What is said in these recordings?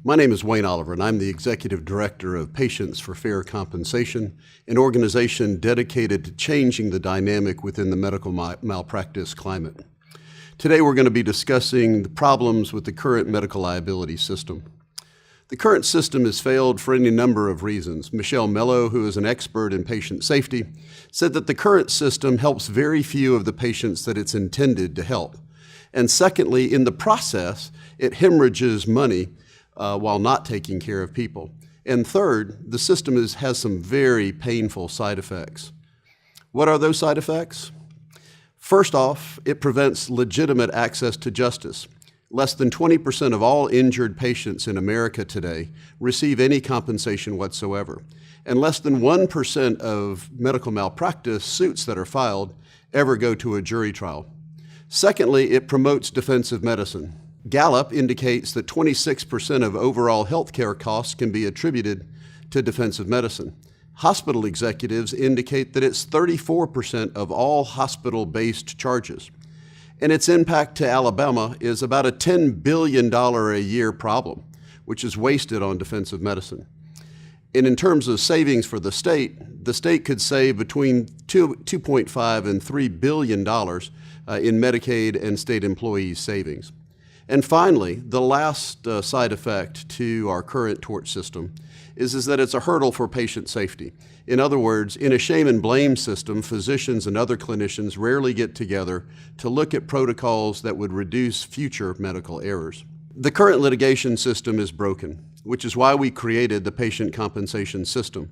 My name is Wayne Oliver, and I'm the Executive Director of Patients for Fair Compensation, an organization dedicated to changing the dynamic within the medical malpractice climate. Today we're going to be discussing the problems with the current medical liability system. The current system has failed for any number of reasons. Michelle Mello, who is an expert in patient safety, said that the current system helps very few of the patients that it's intended to help. And secondly, in the process, it hemorrhages money while not taking care of people. And third, the system has some very painful side effects. What are those side effects? First off, it prevents legitimate access to justice. Less than 20% of all injured patients in America today receive any compensation whatsoever. And less than 1% of medical malpractice suits that are filed ever go to a jury trial. Secondly, it promotes defensive medicine. Gallup indicates that 26% of overall healthcare costs can be attributed to defensive medicine. Hospital executives indicate that it's 34% of all hospital-based charges. And its impact to Alabama is about a $10 billion a year problem, which is wasted on defensive medicine. And in terms of savings for the state could save between $2.5 and $3 billion in Medicaid and state employees' savings. And finally, the last side effect to our current tort system is that it's a hurdle for patient safety. In other words, in a shame and blame system, physicians and other clinicians rarely get together to look at protocols that would reduce future medical errors. The current litigation system is broken, which is why we created the patient compensation system.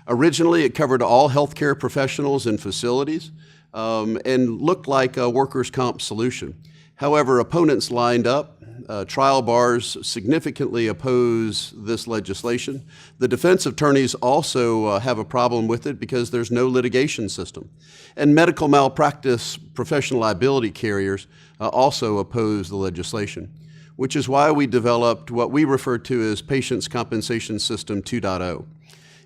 Originally, it covered all healthcare professionals and facilities and looked like a workers' comp solution. However, opponents lined up. Trial bars significantly oppose this legislation. The defense attorneys also have a problem with it because there's no litigation system. And medical malpractice professional liability carriers also oppose the legislation, which is why we developed what we refer to as Patients Compensation System 2.0.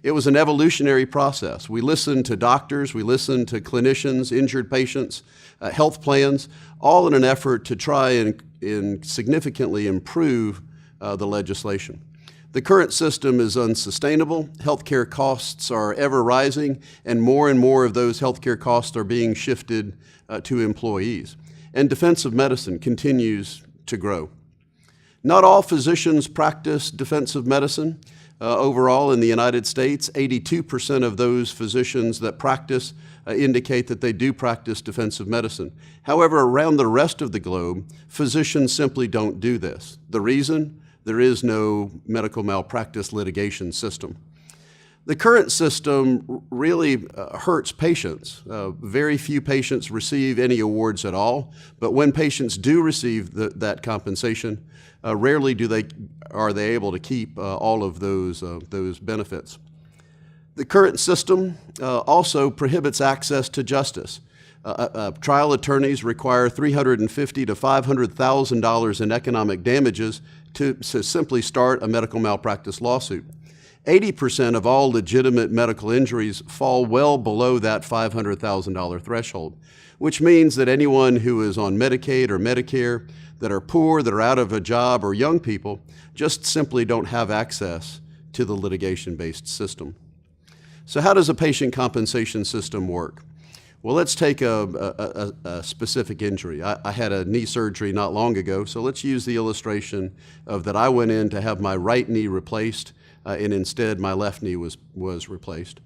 It was an evolutionary process. We listened to doctors, we listened to clinicians, injured patients, health plans, all in an effort to try and significantly improve the legislation. The current system is unsustainable. Healthcare costs are ever rising, and more of those healthcare costs are being shifted to employees. And defensive medicine continues to grow. Not all physicians practice defensive medicine. Overall in the United States, 82% of those physicians that practice indicate that they do practice defensive medicine. However, around the rest of the globe, physicians simply don't do this. The reason? There is no medical malpractice litigation system. The current system really hurts patients. Very few patients receive any awards at all, but when patients do receive that compensation, rarely are they able to keep all of those benefits. The current system also prohibits access to justice. Trial attorneys require $350,000 to $500,000 in economic damages to simply start a medical malpractice lawsuit. 80% of all legitimate medical injuries fall well below that $500,000 threshold, which means that anyone who is on Medicaid or Medicare, that are poor, that are out of a job, or young people, just simply don't have access to the litigation-based system. So how does a patient compensation system work? Well, let's take a specific injury. I had a knee surgery not long ago, so let's use the illustration of that I went in to have my right knee replaced, and instead my left knee was replaced.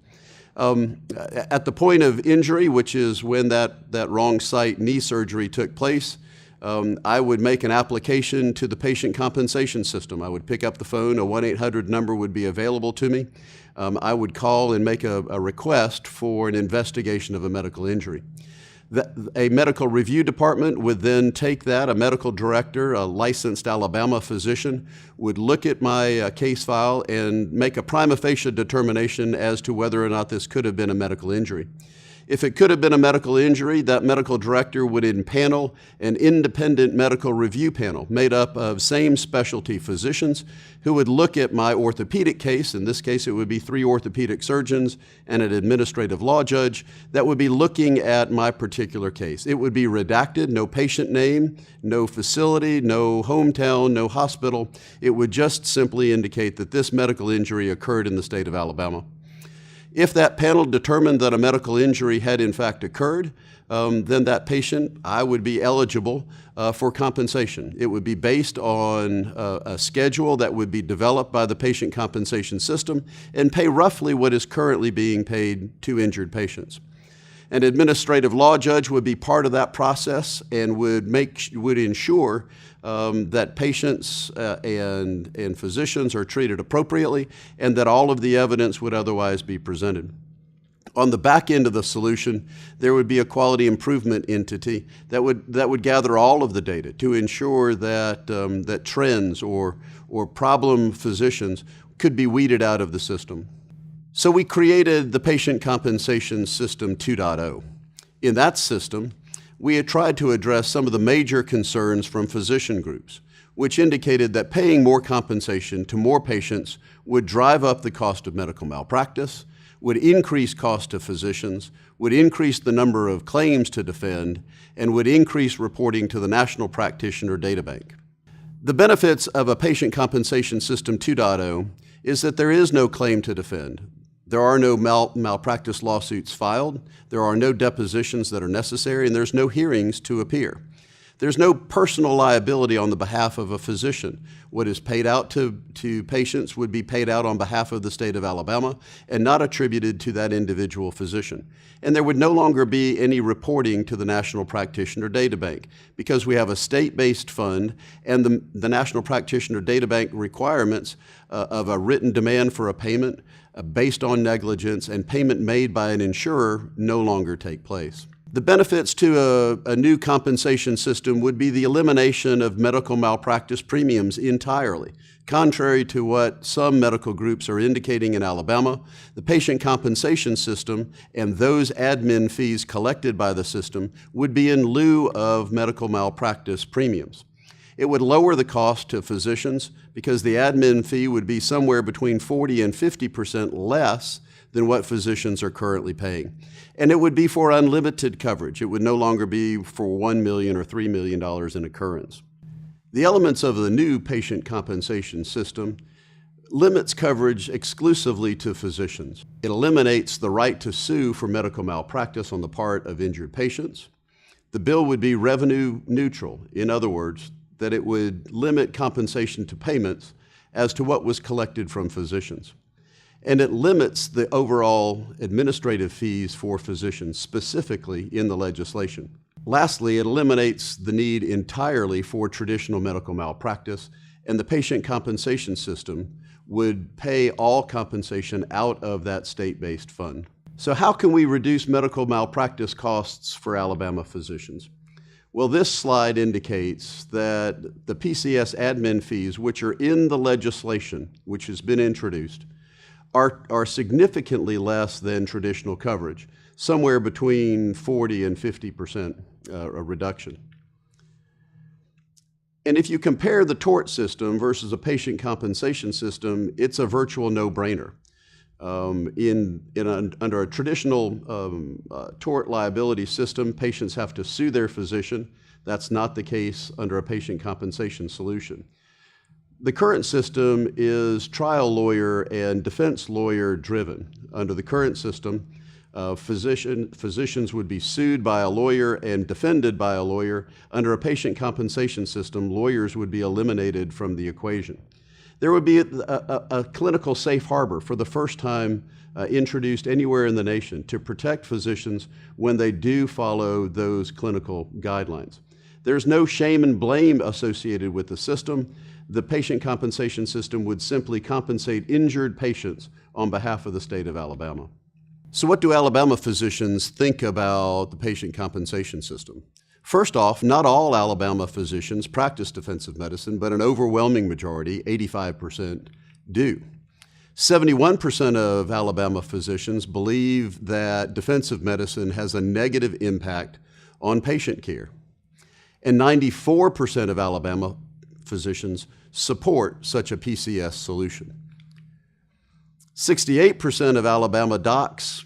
At the point of injury, which is when that wrong site knee surgery took place, I would make an application to the patient compensation system. I would pick up the phone, a 1-800 number would be available to me. I would call and make a request for an investigation of a medical injury. A medical review department would then take that, a medical director, a licensed Alabama physician, would look at my case file and make a prima facie determination as to whether or not this could have been a medical injury. If it could have been a medical injury, that medical director would impanel an independent medical review panel made up of same specialty physicians who would look at my orthopedic case. In this case, it would be 3 orthopedic surgeons and an administrative law judge that would be looking at my particular case. It would be redacted, no patient name, no facility, no hometown, no hospital. It would just simply indicate that this medical injury occurred in the state of Alabama. If that panel determined that a medical injury had in fact occurred, then that patient, I would be eligible for compensation. It would be based on a schedule that would be developed by the patient compensation system and pay roughly what is currently being paid to injured patients. An administrative law judge would be part of that process and would ensure that patients and physicians are treated appropriately and that all of the evidence would otherwise be presented. On the back end of the solution, there would be a quality improvement entity that would gather all of the data to ensure that, that trends or problem physicians could be weeded out of the system. So we created the Patient Compensation System 2.0. In that system, we had tried to address some of the major concerns from physician groups, which indicated that paying more compensation to more patients would drive up the cost of medical malpractice, would increase cost to physicians, would increase the number of claims to defend, and would increase reporting to the National Practitioner Data Bank. The benefits of a Patient Compensation System 2.0 is that there is no claim to defend. There are no malpractice lawsuits filed, there are no depositions that are necessary, and there's no hearings to appear. There's no personal liability on the behalf of a physician. What is paid out to patients would be paid out on behalf of the state of Alabama and not attributed to that individual physician. And there would no longer be any reporting to the National Practitioner Data Bank because we have a state-based fund and the National Practitioner Data Bank requirements of a written demand for a payment based on negligence and payment made by an insurer no longer take place. The benefits to a new compensation system would be the elimination of medical malpractice premiums entirely. Contrary to what some medical groups are indicating in Alabama, the patient compensation system and those admin fees collected by the system would be in lieu of medical malpractice premiums. It would lower the cost to physicians because the admin fee would be somewhere between 40 and 50% less than what physicians are currently paying. And it would be for unlimited coverage. It would no longer be for $1 million or $3 million in occurrence. The elements of the new patient compensation system limits coverage exclusively to physicians. It eliminates the right to sue for medical malpractice on the part of injured patients. The bill would be revenue neutral. In other words, that it would limit compensation to payments as to what was collected from physicians. And it limits the overall administrative fees for physicians, specifically in the legislation. Lastly, it eliminates the need entirely for traditional medical malpractice, and the patient compensation system would pay all compensation out of that state-based fund. So how can we reduce medical malpractice costs for Alabama physicians? Well, this slide indicates that the PCS admin fees, which are in the legislation, which has been introduced, are significantly less than traditional coverage, somewhere between 40 and 50% a reduction. And if you compare the TORT system versus a patient compensation system, it's a virtual no-brainer. Under a traditional tort liability system, patients have to sue their physician. That's not the case under a patient compensation solution. The current system is trial lawyer and defense lawyer driven. Under the current system, physicians would be sued by a lawyer and defended by a lawyer. Under a patient compensation system, lawyers would be eliminated from the equation. There would be a clinical safe harbor for the first time introduced anywhere in the nation to protect physicians when they do follow those clinical guidelines. There's no shame and blame associated with the system. The patient compensation system would simply compensate injured patients on behalf of the state of Alabama. So what do Alabama physicians think about the patient compensation system? First off, not all Alabama physicians practice defensive medicine, but an overwhelming majority, 85%, do. 71% of Alabama physicians believe that defensive medicine has a negative impact on patient care. And 94% of Alabama physicians support such a PCS solution. 68% of Alabama docs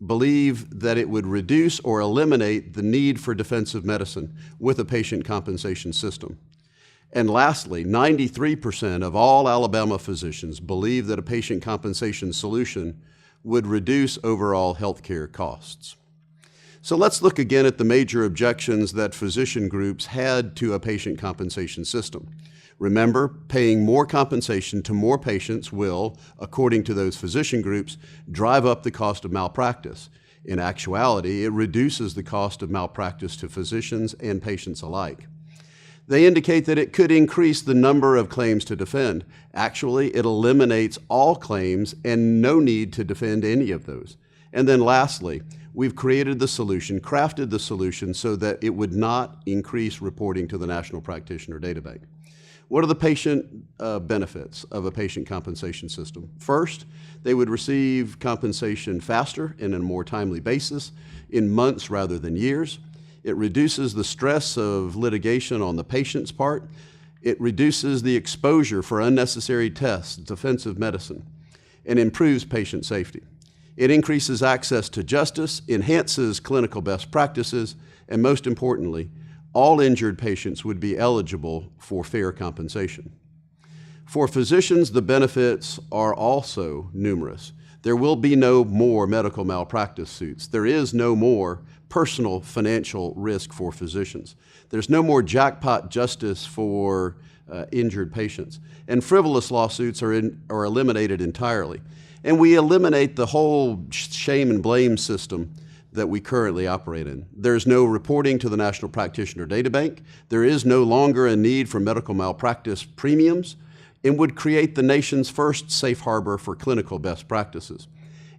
believe that it would reduce or eliminate the need for defensive medicine with a patient compensation system. And lastly, 93% of all Alabama physicians believe that a patient compensation solution would reduce overall healthcare costs. So let's look again at the major objections that physician groups had to a patient compensation system. Remember, paying more compensation to more patients will, according to those physician groups, drive up the cost of malpractice. In actuality, it reduces the cost of malpractice to physicians and patients alike. They indicate that it could increase the number of claims to defend. Actually, it eliminates all claims and no need to defend any of those. And then lastly, we've created the solution, crafted the solution so that it would not increase reporting to the National Practitioner Data Bank. What are the patient benefits of a patient compensation system? First, they would receive compensation faster and on a more timely basis, in months rather than years. It reduces the stress of litigation on the patient's part. It reduces the exposure for unnecessary tests, defensive medicine, and improves patient safety. It increases access to justice, enhances clinical best practices, and most importantly, all injured patients would be eligible for fair compensation. For physicians, the benefits are also numerous. There will be no more medical malpractice suits. There is no more personal financial risk for physicians. There's no more jackpot justice for injured patients. And frivolous lawsuits are eliminated entirely. And we eliminate the whole shame and blame system that we currently operate in. There's no reporting to the National Practitioner Data Bank. There is no longer a need for medical malpractice premiums, and would create the nation's first safe harbor for clinical best practices.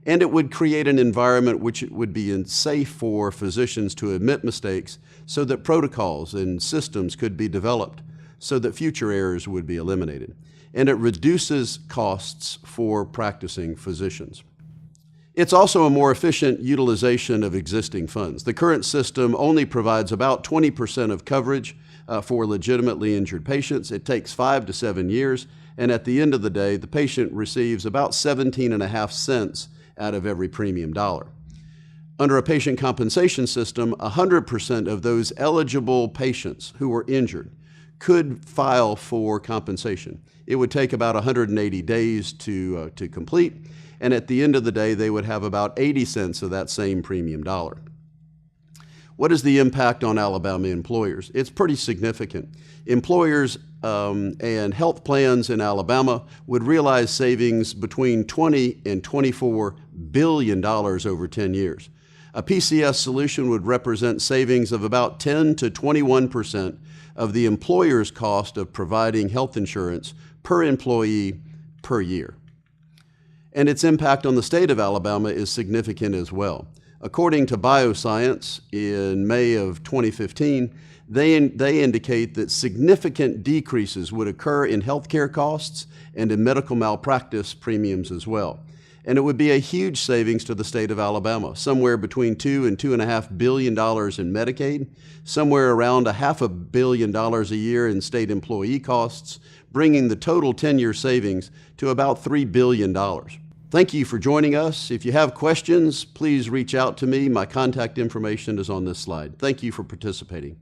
And it would create an environment which it would be safe for physicians to admit mistakes so that protocols and systems could be developed so that future errors would be eliminated. And it reduces costs for practicing physicians. It's also a more efficient utilization of existing funds. The current system only provides about 20% of coverage for legitimately injured patients. It takes 5 to 7 years, and at the end of the day, the patient receives about 17.5 cents out of every premium dollar. Under a patient compensation system, 100% of those eligible patients who were injured could file for compensation. It would take about 180 days to complete, and at the end of the day, they would have about 80 cents of that same premium dollar. What is the impact on Alabama employers? It's pretty significant. Employers and health plans in Alabama would realize savings between $20 and $24 billion over 10 years. A PCS solution would represent savings of about 10 to 21% of the employer's cost of providing health insurance per employee per year. And its impact on the state of Alabama is significant as well. According to Bioscience in May of 2015, they indicate that significant decreases would occur in healthcare costs and in medical malpractice premiums as well. And it would be a huge savings to the state of Alabama, somewhere between $2 and $2.5 billion in Medicaid, somewhere around $500 million a year in state employee costs, bringing the total 10-year savings to about $3 billion. Thank you for joining us. If you have questions, please reach out to me. My contact information is on this slide. Thank you for participating.